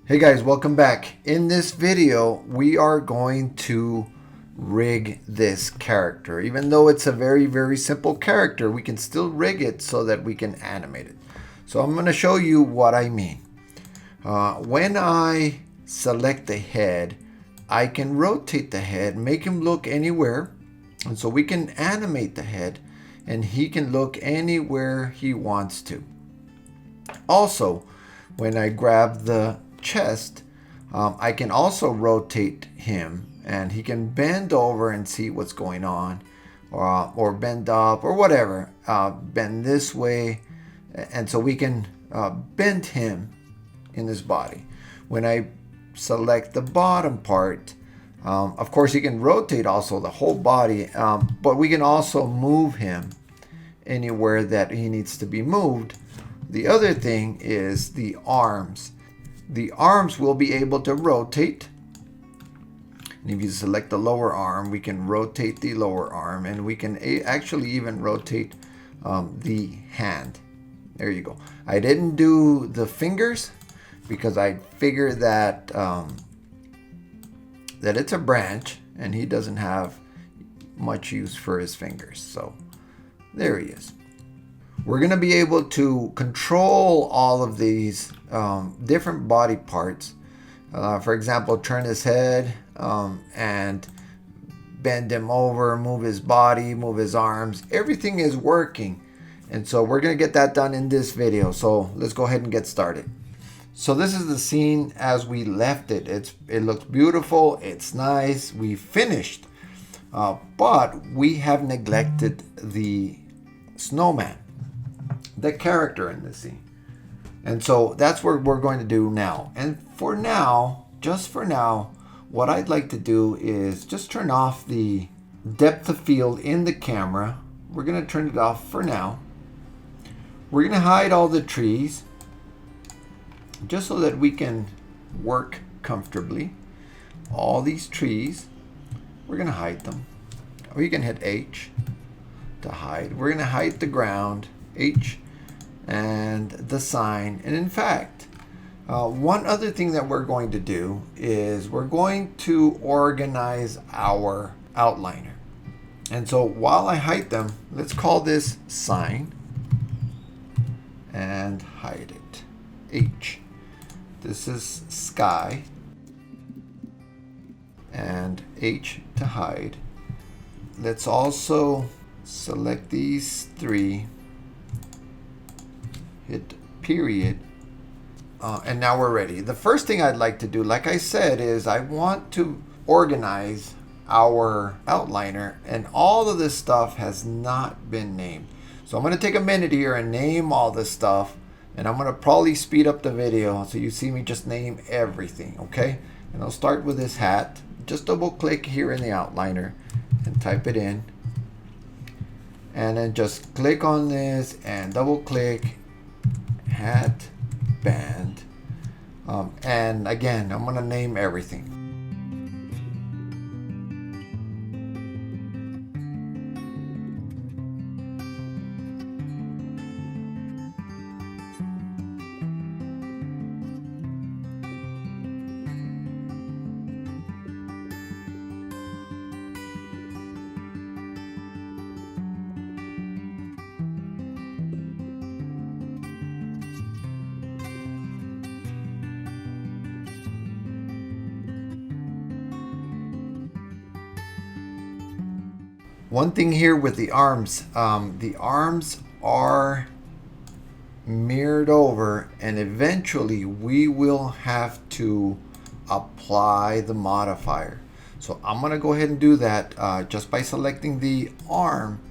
Hey guys, welcome back. In this video, we are going to rig this character. Even though it's a very simple character, we can still rig it so that we can animate it. So I'm going to show you what I mean. When I select the head, I can rotate the head, make him look anywhere. And so we can animate the head and he can look anywhere he wants to. Also, when I grab the chest, I can also rotate him and he can bend over and see what's going on, or bend up or whatever, bend this way, and so we can bend him in his body. When I select the bottom part, of course he can rotate also the whole body, but we can also move him anywhere that he needs to be moved. The other thing is the arms. The arms will be able to rotate. And if you select the lower arm, we can rotate the lower arm, and we can actually even rotate the hand. There you go. I didn't do the fingers because I figured that that it's a branch and he doesn't have much use for his fingers. So there he is. We're going to be able to control all of these different body parts. For example, turn his head and bend him over, move his body, move his arms. Everything is working. And so we're going to get that done in this video. So let's go ahead and get started. So this is the scene as we left it. It looks beautiful. It's nice. We finished. But we have neglected the snowman, the character in the scene. And so that's what we're going to do now. And for now, just for now, what I'd like to do is just turn off the depth of field in the camera. We're going to turn it off for now. We're going to hide all the trees just so that we can work comfortably. All these trees, we're going to hide them. Or you can hit H to hide. We're going to hide the ground, H, and the sign. And in fact, one other thing that we're going to do is we're going to organize our outliner. And so while I hide them, let's call this sign and hide it, H. This is sky and H to hide. Let's also select these three, hit period, and now we're ready. The first thing I'd like to do, like I said, is I want to organize our outliner, and all of this stuff has not been named. So I'm going to take a minute here and name all this stuff, and I'm going to probably speed up the video so you see me just name everything, okay? And I'll start with this hat. Just double click here in the outliner and type it in, and then just click on this and double click hat band, and again I'm gonna name everything. One thing here with the arms are mirrored over, and eventually we will have to apply the modifier. So I'm going to go ahead and do that just by selecting the arm.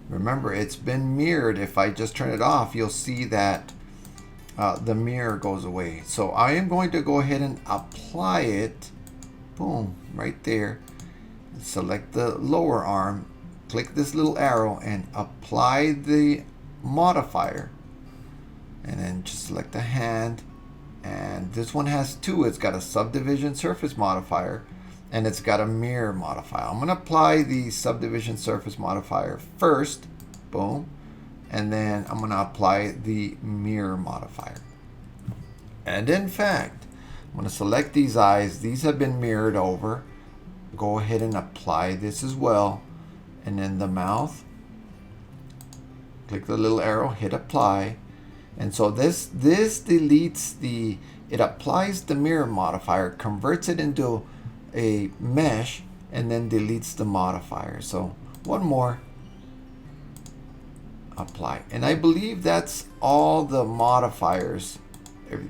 Remember, it's been mirrored. If I just turn it off, you'll see that the mirror goes away. So I am going to go ahead and apply it. Boom, right there. Select the lower arm. Click this little arrow and apply the modifier, and then just select the hand. And this one has two. It's got a subdivision surface modifier and it's got a mirror modifier. I'm going to apply the subdivision surface modifier first. Boom. And then I'm going to apply the mirror modifier. And in fact, I'm going to select these eyes. These have been mirrored over. Go ahead and apply this as well. And then the mouth. Click the little arrow, hit apply. And so this deletes the, it applies the mirror modifier, converts it into a mesh, and then deletes the modifier. So one more, apply. And I believe that's all the modifiers.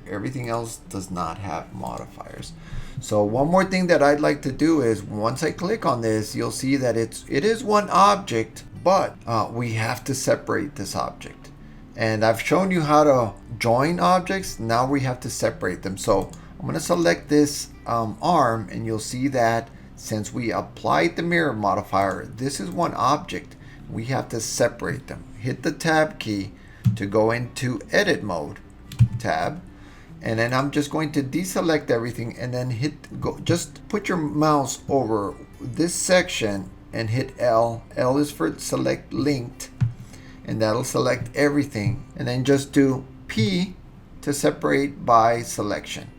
Everything else does not have modifiers. So one more thing that I'd like to do is once I click on this, you'll see that it is one object, but we have to separate this object. And I've shown you how to join objects. Now we have to separate them. So I'm going to select this arm, and you'll see that since we applied the mirror modifier, this is one object. We have to separate them. Hit the tab key to go into edit mode, tab. And then I'm just going to deselect everything and then just put your mouse over this section and hit L. L is for select linked, and that'll select everything. And then just do P to separate by selection.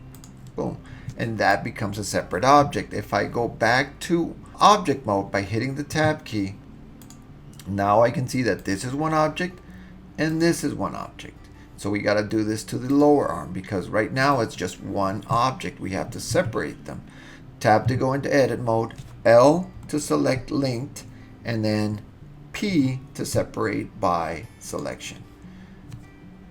Boom. And that becomes a separate object. If I go back to object mode by hitting the tab key, now I can see that this is one object and this is one object. So we got to do this to the lower arm because right now it's just one object. We have to separate them. Tab to go into edit mode, L to select linked, and then P to separate by selection.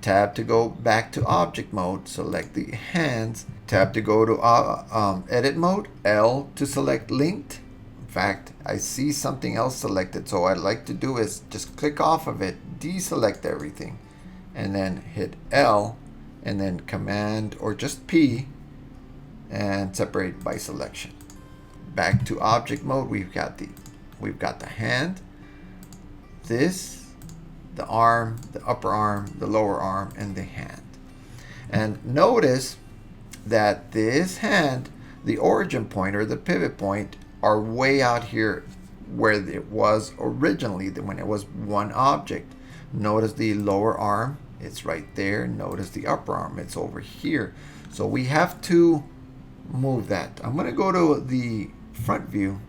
Tab to go back to object mode, select the hands. Tab to go to edit mode, L to select linked. In fact, I see something else selected, so what I'd like to do is just click off of it, deselect everything, and then hit L, and then command or just P, and separate by selection. Back to object mode, we've got the hand, this, the arm, the upper arm, the lower arm, and the hand. And notice that this hand, the origin point or the pivot point, are way out here where it was originally when it was one object. Notice the lower arm, it's right there. Notice the upper arm, it's over here. So we have to move that. I'm going to go to the front view,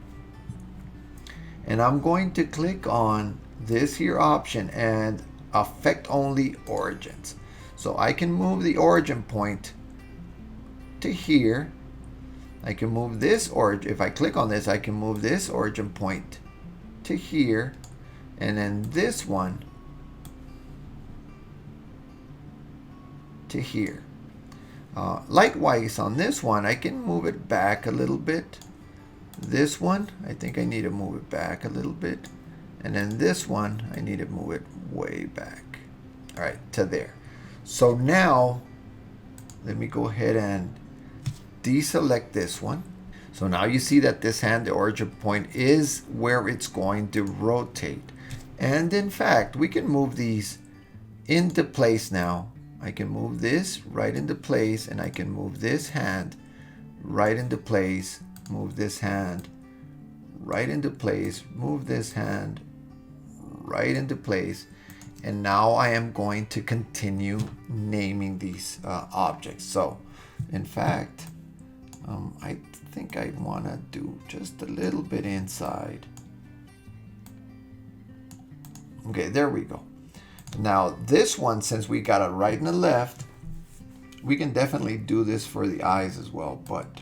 and I'm going to click on this here option and affect only origins. So I can move the origin point to here. I can move this origin. If I click on this, I can move this origin point to here, and then this one to here. Likewise on this one, I can move it back a little bit. This one, I think I need to move it back a little bit. And then this one, I need to move it way back. All right, to there. So now, let me go ahead and deselect this one. So now you see that this hand, the origin point, is where it's going to rotate. And in fact, we can move these into place now. I can move this right into place, and I can move this hand right into place, move this hand right into place, move this hand right into place. And now I am going to continue naming these objects. So in fact, I think I want to do just a little bit inside. Okay, there we go. Now this one, since we got a right and a left, we can definitely do this for the eyes as well. But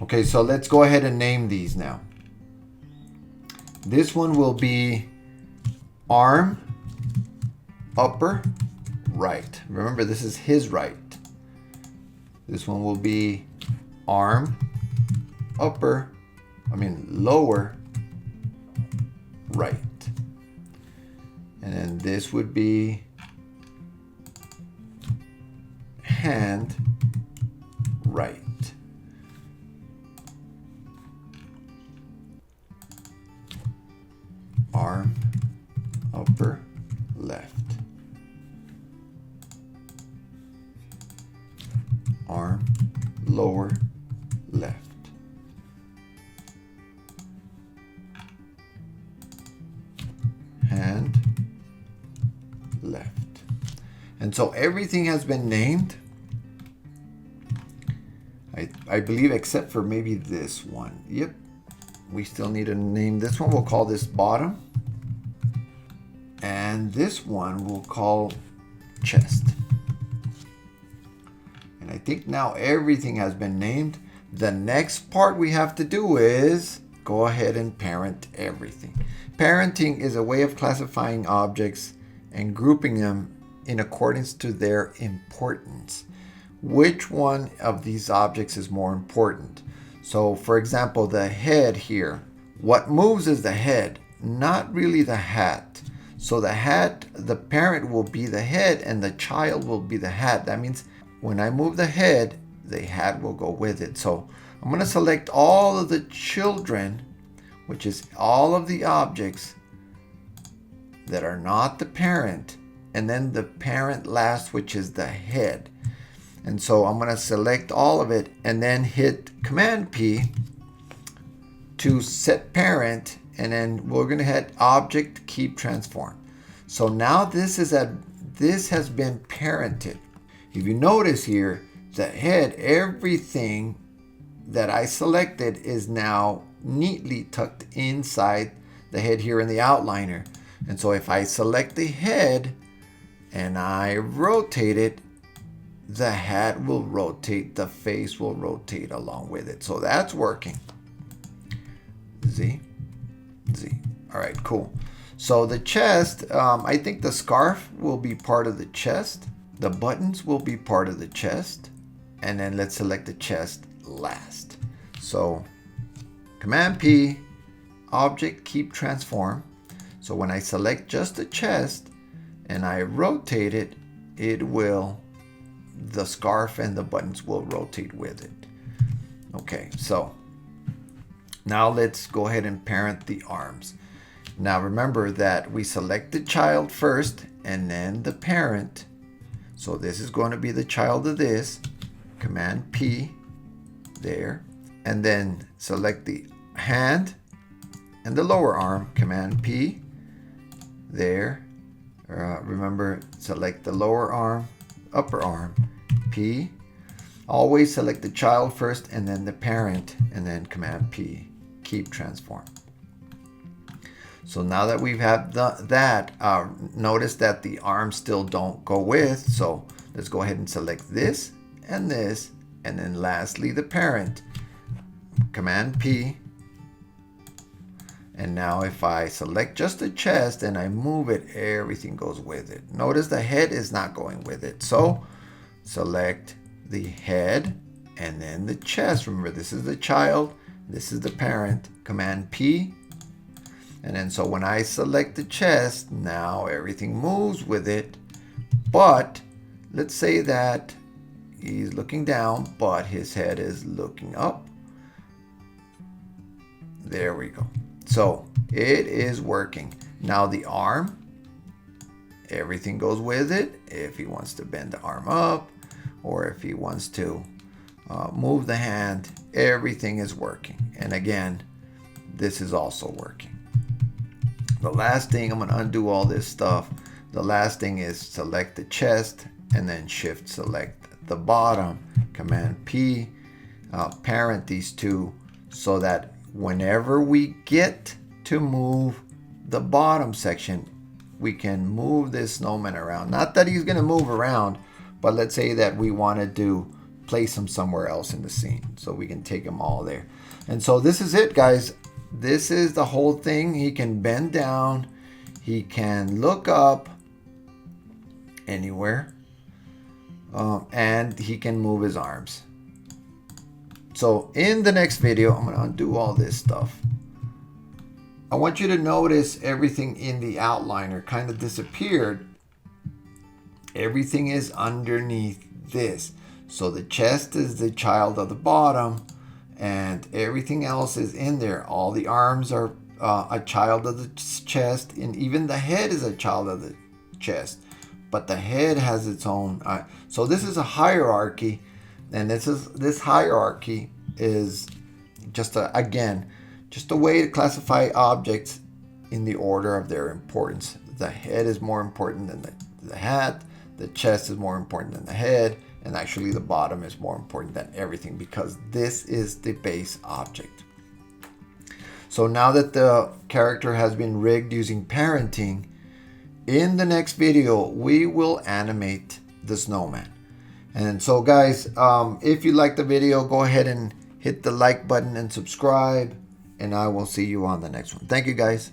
okay, so let's go ahead and name these now. This one will be arm, upper, right. Remember, this is his right. This one will be arm, lower, right. And then this would be hand, right. Arm, upper, left. Arm, lower, left. Hand, left. And so everything has been named. I believe, except for maybe this one. Yep. We still need to name this one. We'll call this bottom. And this one we'll call chest. And I think now everything has been named. The next part we have to do is go ahead and parent everything. Parenting is a way of classifying objects and grouping them in accordance to their importance. Which one of these objects is more important? So for example, the head here, what moves is the head, not really the hat. So the hat, the parent will be the head and the child will be the hat. That means when I move the head, the hat will go with it. So I'm going to select all of the children, which is all of the objects that are not the parent, and then the parent last, which is the head. And so I'm going to select all of it and then hit Command P to set parent, and then we're going to hit Object Keep Transform. So now this has been parented. If you notice here, the head, everything that I selected is now neatly tucked inside the head here in the outliner. And so if I select the head and I rotate it, the hat will rotate, the face will rotate along with it. So that's working. Z. All right, cool. So the chest, I think the scarf will be part of the chest. The buttons will be part of the chest. And then let's select the chest last. So Command P, Object Keep Transform. So when I select just the chest and I rotate it, the scarf and the buttons will rotate with it. Okay, so now let's go ahead and parent the arms. Now remember that we select the child first and then the parent. So this is going to be the child of this. Command P there. And then select the hand and the lower arm. Command P there. Remember, select the lower arm, upper arm, P. Always select the child first and then the parent, and then Command P. Keep Transform. So now that we've had that, notice that the arms still don't go with. So let's go ahead and select this, and then lastly the parent. Command P. And now if I select just the chest and I move it, everything goes with it. Notice the head is not going with it. So select the head and then the chest. Remember, this is the child, this is the parent. Command P. And then so when I select the chest, now everything moves with it. But let's say that he's looking down, but his head is looking up. There we go. So it is working. Now the arm, everything goes with it. If he wants to bend the arm up, or if he wants to move the hand, everything is working. And again, this is also working. The last thing, I'm going to undo all this stuff. The last thing is select the chest and then shift select the bottom. Command P, parent these two so that whenever we get to move the bottom section, we can move this snowman around. Not that he's going to move around, but let's say that we wanted to place him somewhere else in the scene. So we can take him all there. And so this is it, guys. This is the whole thing. He can bend down. He can look up anywhere. And he can move his arms. So in the next video, I'm going to undo all this stuff. I want you to notice everything in the outliner kind of disappeared. Everything is underneath this. So the chest is the child of the bottom and everything else is in there. All the arms are a child of the chest, and even the head is a child of the chest. But the head has its own. So this is a hierarchy. And this hierarchy is just a way to classify objects in the order of their importance. The head is more important than the hat. The chest is more important than the head. And actually the bottom is more important than everything because this is the base object. So now that the character has been rigged using parenting, in the next video, we will animate the snowman. And so guys, if you like the video, go ahead and hit the like button and subscribe. And I will see you on the next one. Thank you guys.